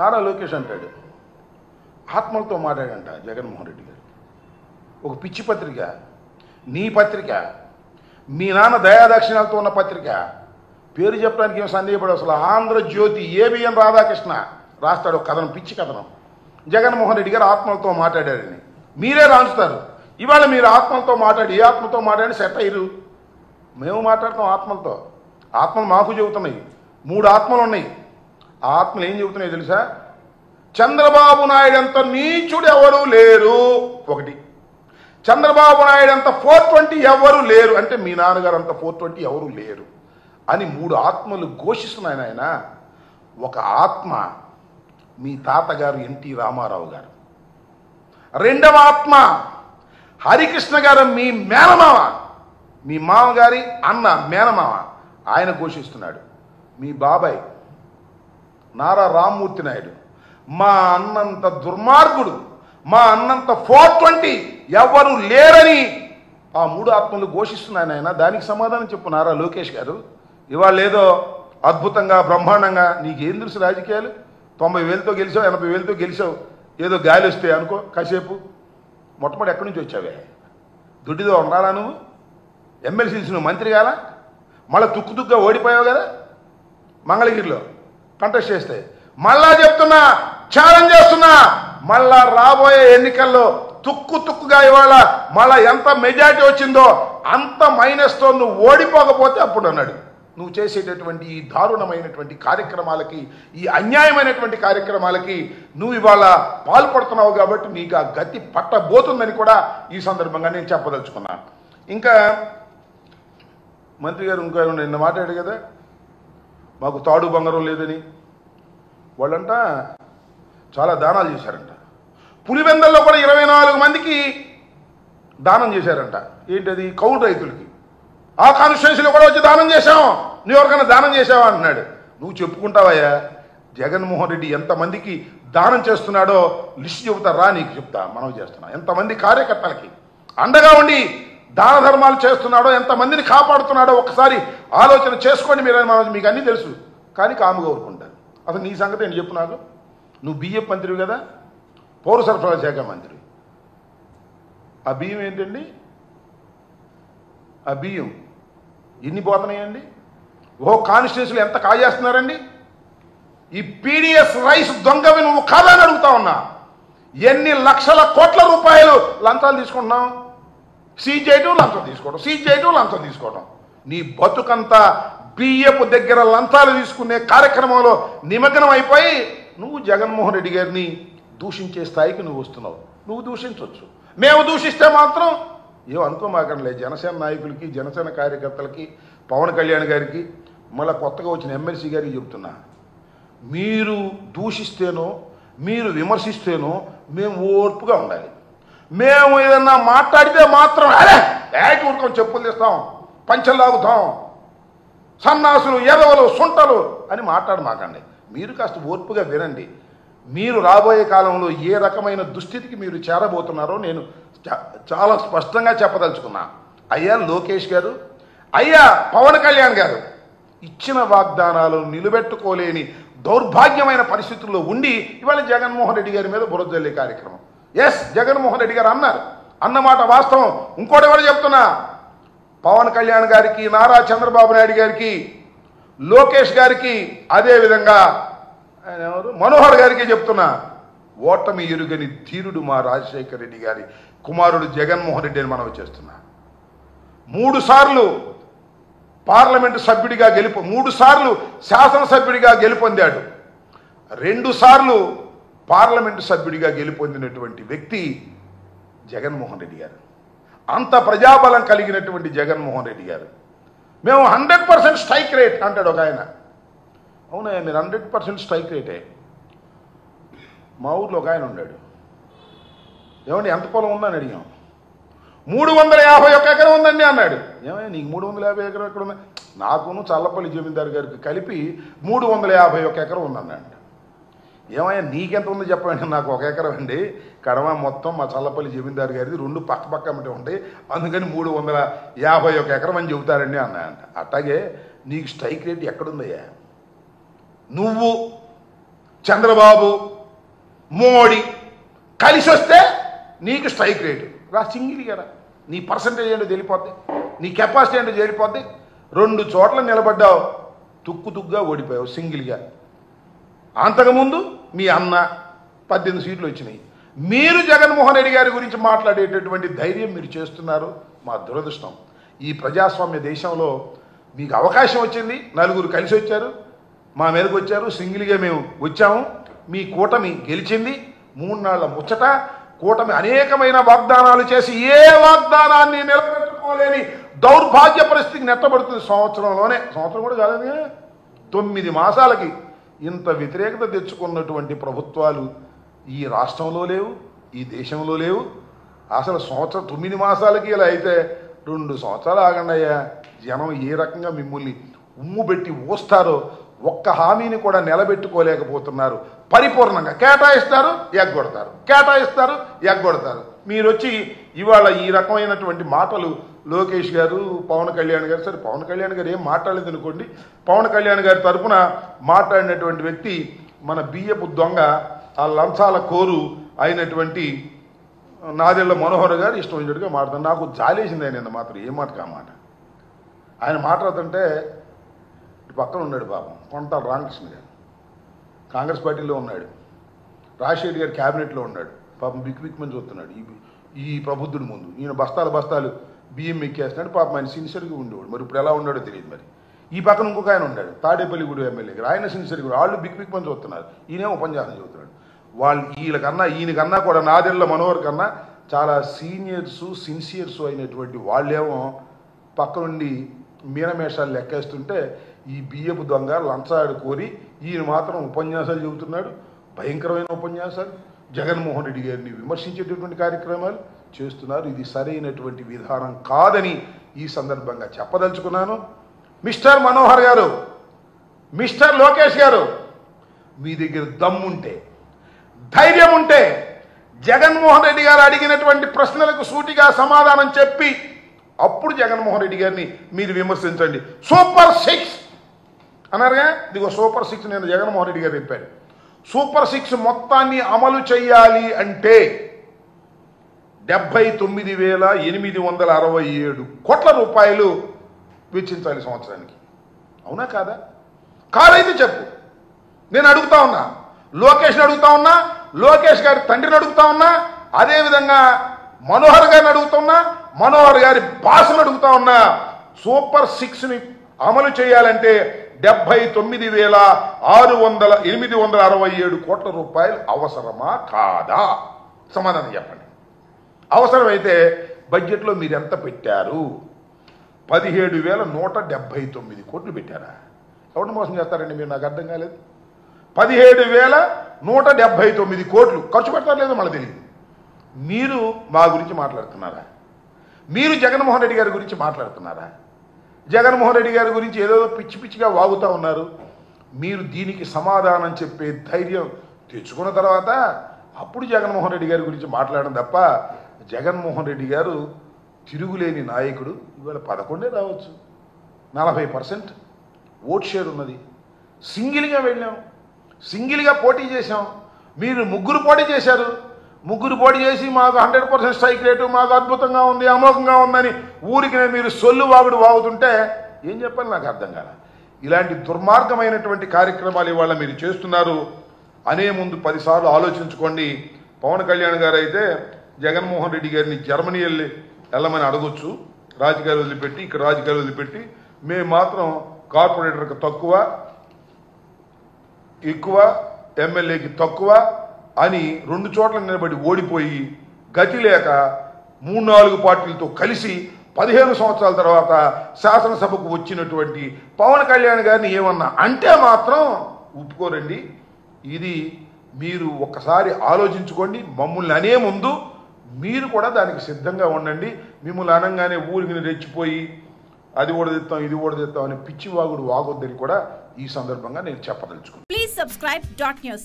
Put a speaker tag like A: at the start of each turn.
A: నారా లోకేష్ అంటాడు ఆత్మలతో మాట్లాడంట జగన్మోహన్ రెడ్డి గారు. ఒక పిచ్చి పత్రిక, నీ పత్రిక, మీ నాన్న దయాదక్షిణాలతో ఉన్న పత్రిక, పేరు చెప్పడానికి ఏం సందేహపడు. అసలు ఆంధ్రజ్యోతి ఏబిఎన్ రాధాకృష్ణ రాస్తాడు ఒక కథనం, పిచ్చి కథనం. జగన్మోహన్ రెడ్డి గారు ఆత్మలతో మాట్లాడారని మీరే రాంచుతారు. ఇవాళ మీరు ఆత్మలతో మాట్లాడి ఏ ఆత్మతో మాట్లాడి సెట్ అయ్యారు. మేము మాట్లాడతాం ఆత్మలతో. ఆత్మలు మాకు చెబుతున్నాయి. 3 ఆత్మలు ఉన్నాయి. ఆ ఆత్మలు ఏం చెబుతున్నాయి తెలుసా? చంద్రబాబు నాయుడు అంత నీచుడు ఎవరు లేరు. ఒకటి, చంద్రబాబు నాయుడు అంత 420 ఎవరు లేరు, అంటే మీ నాన్నగారు అంత 420 ఎవరు లేరు అని 3 ఆత్మలు ఘోషిస్తున్నాయి. ఆయన ఒక ఆత్మ మీ తాతగారు ఎన్టీ రామారావు గారు, రెండవ ఆత్మ హరికృష్ణ గారు మీ మేనమామ, మీ మామగారి అన్న మేనమామ, ఆయన ఘోషిస్తున్నాడు. మీ బాబాయ్ నారా రామ్మూర్తి నాయుడు మా అన్నంత దుర్మార్గుడు, మా అన్నంత 420 ఎవరు లేరని ఆ 3 ఆత్మలు ఘోషిస్తున్నాయి. ఆయన దానికి సమాధానం చెప్పు నారా లోకేష్ గారు. ఇవాళ ఏదో అద్భుతంగా బ్రహ్మాండంగా నీకేం తెలుసు రాజకీయాలు? 90,000తో గెలిచావు, 80,000తో గెలిచావు, ఏదో గాలి వస్తే అనుకో కాసేపు. మొట్టమొదటి ఎక్కడి నుంచి వచ్చావే? దుడ్డిదో ఉండాలా నువ్వు? ఎమ్మెల్సీస్ నువ్వు మంత్రి కాలా? మళ్ళీ తుక్కుగా ఓడిపోయావు కదా మంగళగిరిలో కంటెస్ట్ చేస్తే. మళ్ళా చెప్తున్నా, ఛాలెంజ్ చేస్తున్నా, మళ్ళా రాబోయే ఎన్నికల్లో తుక్కుగా ఇవాళ మళ్ళా ఎంత మెజారిటీ వచ్చిందో అంత మైనస్తో నువ్వు ఓడిపోకపోతే అప్పుడు అన్నాడు. నువ్వు చేసేటటువంటి ఈ దారుణమైనటువంటి కార్యక్రమాలకి, ఈ అన్యాయమైనటువంటి కార్యక్రమాలకి నువ్వు ఇవాళ పాల్పడుతున్నావు కాబట్టి నీకు ఆ గతి పట్టబోతుందని కూడా ఈ సందర్భంగా నేను చెప్పదలుచుకున్నాను. ఇంకా మంత్రి గారు ఇంకా నిన్న మాట్లాడాడు కదా, మాకు తాడు బంగారం లేదని. వాళ్ళంట చాలా దానాలు చేశారంట. పులివెందల్లో కూడా 24 మందికి దానం చేశారంట. ఏంటది? కౌలు రైతులకి. ఆ కాన్స్టిట్యున్సీలో కూడా వచ్చి దానం చేశాం, నువ్వు ఎవరికైనా దానం చేసావా అంటున్నాడు. నువ్వు చెప్పుకుంటావయ్యా జగన్మోహన్ రెడ్డి ఎంతమందికి దానం చేస్తున్నాడో లిస్ట్ చెబుతారా? నీకు చెప్తా, మనం చేస్తున్నా. ఎంతమంది కార్యకర్తలకి అండగా ఉండి దాన ధర్మాలు చేస్తున్నాడో, ఎంతమందిని కాపాడుతున్నాడో ఒకసారి ఆలోచన చేసుకోండి. మీకు అన్నీ తెలుసు కానీ కాముగా ఊరుకుంటారు. అసలు నీ సంగతి ఏంటి చెప్పు నాకు. నువ్వు బియ్యం మంత్రివి కదా, పౌర సరఫరాల శాఖ మంత్రి. ఆ బియ్యం ఏంటండి? ఆ బియ్యం ఎన్ని పోతున్నాయండి? కాన్స్టిట్యూన్సీలు ఎంత కాజేస్తున్నారండి? ఈ పీడిఎస్ రైస్ దొంగవి నువ్వు కాదని అడుగుతా ఉన్నా. ఎన్ని లక్షల కోట్ల రూపాయలు లంచాలు తీసుకుంటున్నావు? సీజ్ చేయటం, లంచం తీసుకోవడం, సీజ్ చేయటం, లంచం తీసుకోవడం. నీ బతుకంతా బియ్యపు దగ్గర లంచాలు తీసుకునే కార్యక్రమంలో నిమగ్నం అయిపోయి నువ్వు జగన్మోహన్ రెడ్డి గారిని దూషించే స్థాయికి నువ్వు వస్తున్నావు. నువ్వు దూషించవచ్చు, మేము దూషిస్తే మాత్రం ఏమో అనుకోమాకండి. జనసేన నాయకులకి, జనసేన కార్యకర్తలకి, పవన్ కళ్యాణ్ గారికి, మళ్ళీ కొత్తగా వచ్చిన ఎమ్మెల్సీ గారికి చెప్తున్నా, మీరు దూషిస్తేనో మీరు విమర్శిస్తేనో మేము ఓర్పుగా ఉండాలి. మేము ఏదన్నా మాట్లాడితే మాత్రం అరే ఊరుకొని చెప్పులు తీస్తాం, పంచలు లాగుతాం, సన్నాసులు, ఎదవలు, సుంటలు అని మాట్లాడమాకండి. మీరు కాస్త ఓర్పుగా వినండి. మీరు రాబోయే కాలంలో ఏ రకమైన దుస్థితికి మీరు చేరబోతున్నారో నేను చాలా స్పష్టంగా చెప్పదలుచుకున్నా. అయ్యా లోకేష్ గారు, అయ్యా పవన్ కళ్యాణ్ గారు, ఇచ్చిన వాగ్దానాలను నిలబెట్టుకోలేని దౌర్భాగ్యమైన పరిస్థితుల్లో ఉండి ఇవాళ జగన్మోహన్ రెడ్డి గారి మీద బురద జల్లే కార్యక్రమం. ఎస్, జగన్మోహన్ రెడ్డి గారు అన్నారు, అన్నమాట వాస్తవం. ఇంకోటి కూడా చెప్తున్నా, పవన్ కళ్యాణ్ గారికి, నారా చంద్రబాబు నాయుడు గారికి, లోకేష్ గారికి, అదేవిధంగా ఆయన ఎవరు మనోహర్ గారికి చెప్తున్నా, ఓటమి ఎరుగని ధీరుడు మా రాజశేఖర రెడ్డి గారి కుమారుడు జగన్మోహన్ రెడ్డి అని మనం చేస్తున్నా. 3 సార్లు పార్లమెంటు సభ్యుడిగా 3 సార్లు శాసనసభ్యుడిగా గెలుపొందాడు. 2 సార్లు పార్లమెంటు సభ్యుడిగా గెలుపొందినటువంటి వ్యక్తి జగన్మోహన్ రెడ్డి గారు. అంత ప్రజాబలం కలిగినటువంటి జగన్మోహన్ రెడ్డి గారు, మేము 100% స్ట్రైక్ రేట్ అంటాడు ఒక ఆయన. అవునా, మీరు 100% స్ట్రైక్ రేటే. మా ఊర్లో ఒక ఆయన ఉన్నాడు, ఏమండి ఎంత పొలం ఉందని అడిగాం. 351 ఎకరం ఉందండి అన్నాడు. ఏమయ్యా నీకు 350 ఎకరం ఎక్కడ ఉంది? నాకును చల్లపల్లి జమీందారు గారికి కలిపి 351 ఎకరం ఉందన్నాడు. ఏమయ్యా నీకెంత ఉంది చెప్పండి. నాకు 1 ఎకరం అండి, కడమ మొత్తం మా చల్లపల్లి జమీందారు గారిది, 2 పక్క ఉంటాయి, అందుకని 351 ఎకరం అని చెబుతారండి అన్నాయంట. అట్లాగే నీకు స్ట్రైక్ రేట్ ఎక్కడుందయ్యా? నువ్వు చంద్రబాబు మోడీ కలిసి వస్తే నీకు స్ట్రైక్ రేటు రా, సింగిల్గా రా, నీ పర్సంటేజ్ ఏంటో తెలిపోద్ది, నీ కెపాసిటీ ఏంటో తెలిపోద్ది. 2 చోట్ల నిలబడ్డావు, తుక్కుగా ఓడిపోయావు సింగిల్గా. అంతకుముందు మీ అన్న 18 సీట్లు వచ్చినాయి. మీరు జగన్మోహన్ రెడ్డి గారి గురించి మాట్లాడేటటువంటి ధైర్యం మీరు చేస్తున్నారు. మా దురదృష్టం. ఈ ప్రజాస్వామ్య దేశంలో మీకు అవకాశం వచ్చింది, 4 కలిసి వచ్చారు, మా మీదకి వచ్చారు, సింగిల్గా మేము వచ్చాము. మీ కూటమి గెలిచింది. 3 నాళ్ల ముచ్చట. కూటమి అనేకమైన వాగ్దానాలు చేసి ఏ వాగ్దానాన్ని నిలబెట్టుకోలేని దౌర్భాగ్య పరిస్థితికి నెట్టబడుతుంది. సంవత్సరం కూడా కాలేదు, 9 మాసాలకి ఇంత వ్యతిరేకత తెచ్చుకున్నటువంటి ప్రభుత్వాలు ఈ రాష్ట్రంలో లేవు, ఈ దేశంలో లేవు. అసలు 9 మాసాలకి ఇలా అయితే 2 సంవత్సరాలు ఆగండి అయ్యా. జనం ఏ రకంగా మిమ్మల్ని ఉమ్ము పెట్టి ఊస్తారో, ఒక్క హామీని కూడా నిలబెట్టుకోలేకపోతున్నారు. పరిపూర్ణంగా కేటాయిస్తారు, ఎగ్గొడతారు, కేటాయిస్తారు, ఎగ్గొడతారు. మీరు వచ్చి ఇవాళ ఈ రకమైనటువంటి మాటలు లోకేష్ గారు, పవన్ కళ్యాణ్ గారు, సరే పవన్ కళ్యాణ్ గారు ఏం మాట్లాడలేదు అనుకోండి, పవన్ కళ్యాణ్ గారి తరఫున మాట్లాడినటువంటి వ్యక్తి మన బియ్యపు దొంగ, ఆ లంచాల కోరు అయినటువంటి నాదెళ్ల మనోహర్ గారు ఇష్టం వచ్చినట్టుగా మాట్లాడుతాను. నాకు జాలేసింది ఆయన మాత్రం, ఏ మాట కా మాట. ఆయన మాట్లాడుతుంటే పక్కన ఉన్నాడు పాపం కొంటాల రామకృష్ణ గారు, కాంగ్రెస్ పార్టీలో ఉన్నాడు, రాజశేఖర్ గారి క్యాబినెట్లో ఉన్నాడు. పాపం బిక్మని చూస్తున్నాడు ఈ ప్రబుద్ధుడి ముందు. ఈయన బస్తాలు బియ్యం ఎక్కేస్తున్నాడు. పాపం ఆయన సిన్సియర్గా ఉండేవాడు. మరి ఇప్పుడు ఎలా ఉన్నాడో తెలియదు. మరి ఈ పక్కన ఇంకొక ఆయన ఉన్నాడు, తాడేపల్లిగూడు ఎమ్మెల్యే గారు, ఆయన సిన్సియర్గా, వాళ్ళు బిక్మని చూస్తున్నారు, ఈయనే ఉపన్యాసం చదువుతున్నాడు. ఈయనకన్నా కూడా నాదెళ్ల మనోహర్ కన్నా చాలా సిన్సియర్స్ అయినటువంటి వాళ్ళేమో పక్క నుండి మీనమేషాలు లెక్కేస్తుంటే ఈ బియ్యపు దొంగ లంచాడు కోరి ఈయన మాత్రం ఉపన్యాసాలు చెబుతున్నాడు. భయంకరమైన ఉపన్యాసాలు, జగన్మోహన్ రెడ్డి గారిని విమర్శించేటటువంటి కార్యక్రమాలు చేస్తున్నారు. ఇది సరైనటువంటి విధానం కాదని ఈ సందర్భంగా చెప్పదలుచుకున్నాను. మిస్టర్ మనోహర్ గారు, మిస్టర్ లోకేష్ గారు, మీ దగ్గర దమ్ముంటే, ధైర్యం ఉంటే జగన్మోహన్ రెడ్డి గారు అడిగినటువంటి ప్రశ్నలకు సూటిగా సమాధానం చెప్పి అప్పుడు జగన్మోహన్ రెడ్డి గారిని మీరు విమర్శించండి. సూపర్ 6 అన్నారుగా, ఇదిగో సూపర్ 6 నేను జగన్మోహన్ రెడ్డి గారు చెప్పాను. సూపర్ 6 మొత్తాన్ని అమలు చేయాలి అంటే 79,867 కోట్ల రూపాయలు వెచ్చించాలి సంవత్సరానికి. అవునా కాదా? కాదైతే చెప్పు. నేను అడుగుతా ఉన్నా, లోకేష్ని అడుగుతా ఉన్నా, లోకేష్ గారి తండ్రిని అడుగుతా ఉన్నా, అదేవిధంగా మనోహర్ గారిని అడుగుతున్నా, మనోహర్ గారి భాషను అడుగుతా ఉన్నా. సూపర్ 6ని అమలు చేయాలంటే 79,867 కోట్ల రూపాయలు అవసరమా కాదా? సమాధానం చెప్పండి. అవసరమైతే బడ్జెట్లో మీరు ఎంత పెట్టారు? 17,179 కోట్లు పెట్టారా? ఎవరిని మోసం చేస్తారండి మీరు? నాకు అర్థం కాలేదు. 17,179 కోట్లు ఖర్చు పెడతారు లేదో మనకు తెలియదు. మీరు మా గురించి మాట్లాడుతున్నారా? మీరు జగన్మోహన్ రెడ్డి గారి గురించి మాట్లాడుతున్నారా? జగన్మోహన్ రెడ్డి గారి గురించి ఏదో పిచ్చిగా వాగుతూ ఉన్నారు. మీరు దీనికి సమాధానం చెప్పే ధైర్యం తెచ్చుకున్న తర్వాత అప్పుడు జగన్మోహన్ రెడ్డి గారి గురించి మాట్లాడడం తప్ప, జగన్మోహన్ రెడ్డి గారు తిరుగులేని నాయకుడు. ఇవాళ 11 రావచ్చు, 40% ఓట్ షేర్ ఉన్నది. సింగిల్గా వెళ్ళాం, సింగిల్గా పోటీ చేశాం. మీరు 3 పోటీ చేశారు. 3 పోటీ చేసి మాకు 100% స్ట్రైక్ రేటు, మాకు అద్భుతంగా ఉంది, అమోఘంగా ఉందని ఊరికి మీరు సొల్లు వాగుడు వాగుతుంటే ఏం చెప్పాలి నాకు అర్థం కాల. ఇలాంటి దుర్మార్గమైనటువంటి కార్యక్రమాలు ఇవాళ మీరు చేస్తున్నారు. అనే ముందు 10 సార్లు ఆలోచించుకోండి. పవన్ కళ్యాణ్ గారు అయితే జగన్మోహన్ రెడ్డి గారిని జర్మనీ వెళ్ళమని అడగొచ్చు, రాజకీయాలు వదిలిపెట్టి, ఇక్కడ రాజకీయాలు వదిలిపెట్టి. మేము మాత్రం కార్పొరేటర్కి తక్కువ, ఎక్కువ, ఎమ్మెల్యేకి తక్కువ అని 2 చోట్ల నిలబడి ఓడిపోయి గతి లేక 3-4 పార్టీలతో కలిసి 15 సంవత్సరాల తర్వాత శాసనసభకు వచ్చినటువంటి పవన్ కళ్యాణ్ గారిని ఏమన్నా అంటే మాత్రం ఒప్పుకోరండి. ఇది మీరు ఒక్కసారి ఆలోచించుకోండి. మమ్మల్ని అనే ముందు మీరు కూడా దానికి సిద్ధంగా ఉండండి. మిమ్మల్ని అనగానే ఊరికి రెచ్చిపోయి అది ఓడదిస్తాం, ఇది ఓడదిస్తాం అని పిచ్చివాగుడు వాగొద్దని కూడా ఈ సందర్భంగా నేను చెప్పదలుచుకున్నాను.
B: Please subscribe .news